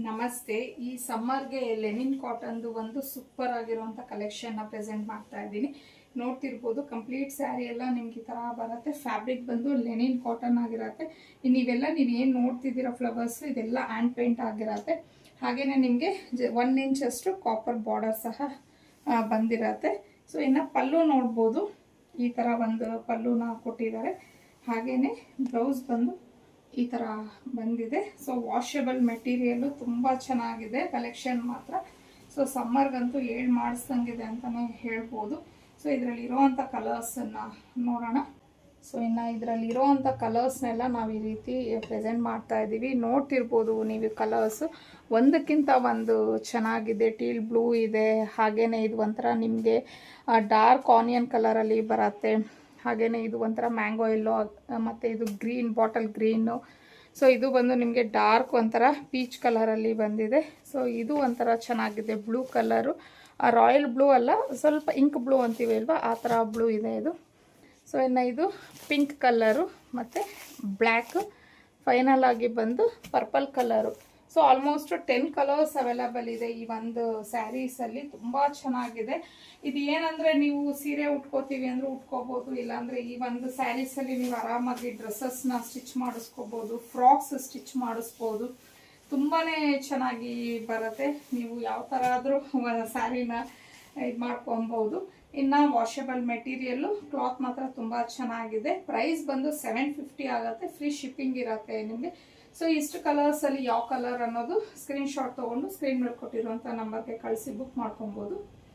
ನಮಸ್ತೆ. ಈ ಸಮ್ಮರ್ಗೆ ಲೆನಿನ್ ಕಾಟನ್ದು ಒಂದು ಸೂಪರ್ ಆಗಿರುವಂಥ ಕಲೆಕ್ಷನ್ನ ಪ್ರೆಸೆಂಟ್ ಮಾಡ್ತಾ ಇದ್ದೀನಿ. ನೋಡ್ತಿರ್ಬೋದು, ಕಂಪ್ಲೀಟ್ ಸ್ಯಾರಿ ಎಲ್ಲ ನಿಮ್ಗೆ ಈ ಥರ ಬರುತ್ತೆ. ಫ್ಯಾಬ್ರಿಕ್ ಬಂದು ಲೆನಿನ್ ಕಾಟನ್ ಆಗಿರುತ್ತೆ. ನೀವೆಲ್ಲ ಏನು ನೋಡ್ತಿದ್ದೀರ ಫ್ಲವರ್ಸ್, ಇದೆಲ್ಲ ಹ್ಯಾಂಡ್ ಪೇಂಟ್ ಆಗಿರುತ್ತೆ. ಹಾಗೆಯೇ ನಿಮಗೆ 1 ಇಂಚ್ ಅಷ್ಟು ಕಾಪರ್ ಬಾರ್ಡರ್ ಸಹ ಬಂದಿರತ್ತೆ. ಸೊ ಇನ್ನು ಪಲ್ಲು ನೋಡ್ಬೋದು, ಈ ಥರ ಒಂದು ಪಲ್ಲುನ ಕೊಟ್ಟಿದ್ದಾರೆ. ಹಾಗೆಯೇ ಬ್ಲೌಸ್ ಬಂದು ಈ ಥರ ಬಂದಿದೆ. ಸೊ ವಾಷಬಲ್ ಮೆಟೀರಿಯಲ್ಲು ತುಂಬ ಚೆನ್ನಾಗಿದೆ ಕಲೆಕ್ಷನ್ ಮಾತ್ರ. ಸೊ ಸಮ್ಮರ್ಗಂತೂ ಮಾಡಿಸ್ದಂಗಿದೆ ಅಂತಲೇ ಹೇಳ್ಬೋದು. ಸೊ ಇದರಲ್ಲಿ ಇರೋವಂಥ ಕಲರ್ಸನ್ನು ನೋಡೋಣ. ಸೊ ಇನ್ನು ಇದರಲ್ಲಿ ಇರೋವಂಥ ಕಲರ್ಸ್ನೆಲ್ಲ ನಾವು ಈ ರೀತಿ ಪ್ರೆಸೆಂಟ್ ಮಾಡ್ತಾ ಇದ್ದೀವಿ. ನೋಡ್ತಿರ್ಬೋದು ನೀವು ಕಲರ್ಸು ಒಂದಕ್ಕಿಂತ ಒಂದು ಚೆನ್ನಾಗಿದೆ. ಟೀಲ್ ಬ್ಲೂ ಇದೆ, ಹಾಗೆಯೇ ಇದು ಒಂಥರ ನಿಮಗೆ ಡಾರ್ಕ್ ಆನಿಯನ್ ಕಲರಲ್ಲಿ ಬರುತ್ತೆ. ಹಾಗೆಯೇ ಇದು ಒಂಥರ ಮ್ಯಾಂಗೋ ಎಲ್ಲೋ, ಮತ್ತು ಇದು ಗ್ರೀನ್, ಬಾಟಲ್ ಗ್ರೀನು. ಸೊ ಇದು ಬಂದು ನಿಮಗೆ ಡಾರ್ಕ್ ಒಂಥರ ಪೀಚ್ ಕಲರಲ್ಲಿ ಬಂದಿದೆ. ಸೊ ಇದು ಒಂಥರ ಚೆನ್ನಾಗಿದೆ, ಬ್ಲೂ ಕಲರು. ರಾಯಲ್ ಬ್ಲೂ ಅಲ್ಲ, ಸ್ವಲ್ಪ ಇಂಕ್ ಬ್ಲೂ ಅಂತೀವಿ ಅಲ್ವಾ, ಆ ಥರ ಬ್ಲೂ ಇದೆ ಇದು. ಸೊ ಇನ್ನು ಇದು ಪಿಂಕ್ ಕಲರು ಮತ್ತು ಬ್ಲ್ಯಾಕ್, ಫೈನಲ್ ಆಗಿ ಬಂದು purple colour. So almost 10 colours available ಇದೆ ಈ ಒಂದು ಸ್ಯಾರೀಸಲ್ಲಿ. ತುಂಬ ಚೆನ್ನಾಗಿದೆ. ಇದು ಏನಂದರೆ ನೀವು ಸೀರೆ ಉಟ್ಕೋತೀವಿ ಅಂದರೆ ಉಟ್ಕೋಬೋದು, ಇಲ್ಲಾಂದರೆ ಈ ಒಂದು ಸ್ಯಾರೀಸಲ್ಲಿ ನೀವು ಆರಾಮಾಗಿ ಡ್ರೆಸ್ಸಸ್ನ ಸ್ಟಿಚ್ ಮಾಡಿಸ್ಕೋಬೋದು, ಫ್ರಾಕ್ಸ್ ಸ್ಟಿಚ್ ಮಾಡಿಸ್ಬೋದು. ತುಂಬಾ ಚೆನ್ನಾಗಿ ಬರುತ್ತೆ. ನೀವು ಯಾವ ಥರ ಆದರೂ ಸ್ಯಾರಿನ ಇದು ಮಾಡ್ಕೊಬೋದು. ಇನ್ನು ವಾಷಬಲ್ ಮೆಟೀರಿಯಲ್ಲು, ಕ್ಲಾತ್ ಮಾತ್ರ ತುಂಬ ಚೆನ್ನಾಗಿದೆ. ಪ್ರೈಸ್ ಬಂದು 750 ಆಗುತ್ತೆ. ಫ್ರೀ ಶಿಪ್ಪಿಂಗ್ ಇರುತ್ತೆ ನಿಮಗೆ. ಸೊ ಇಷ್ಟು ಕಲರ್ಸಲ್ಲಿ ಯಾವ ಕಲರ್ ಅನ್ನೋದು ಸ್ಕ್ರೀನ್ಶಾಟ್ ತೊಗೊಂಡು ಸ್ಕ್ರೀನ್ ಮೇಲೆ ಕೊಟ್ಟಿರುವಂಥ ನಂಬರ್ಗೆ ಕಳಿಸಿ ಬುಕ್ ಮಾಡ್ಕೊಬೋದು.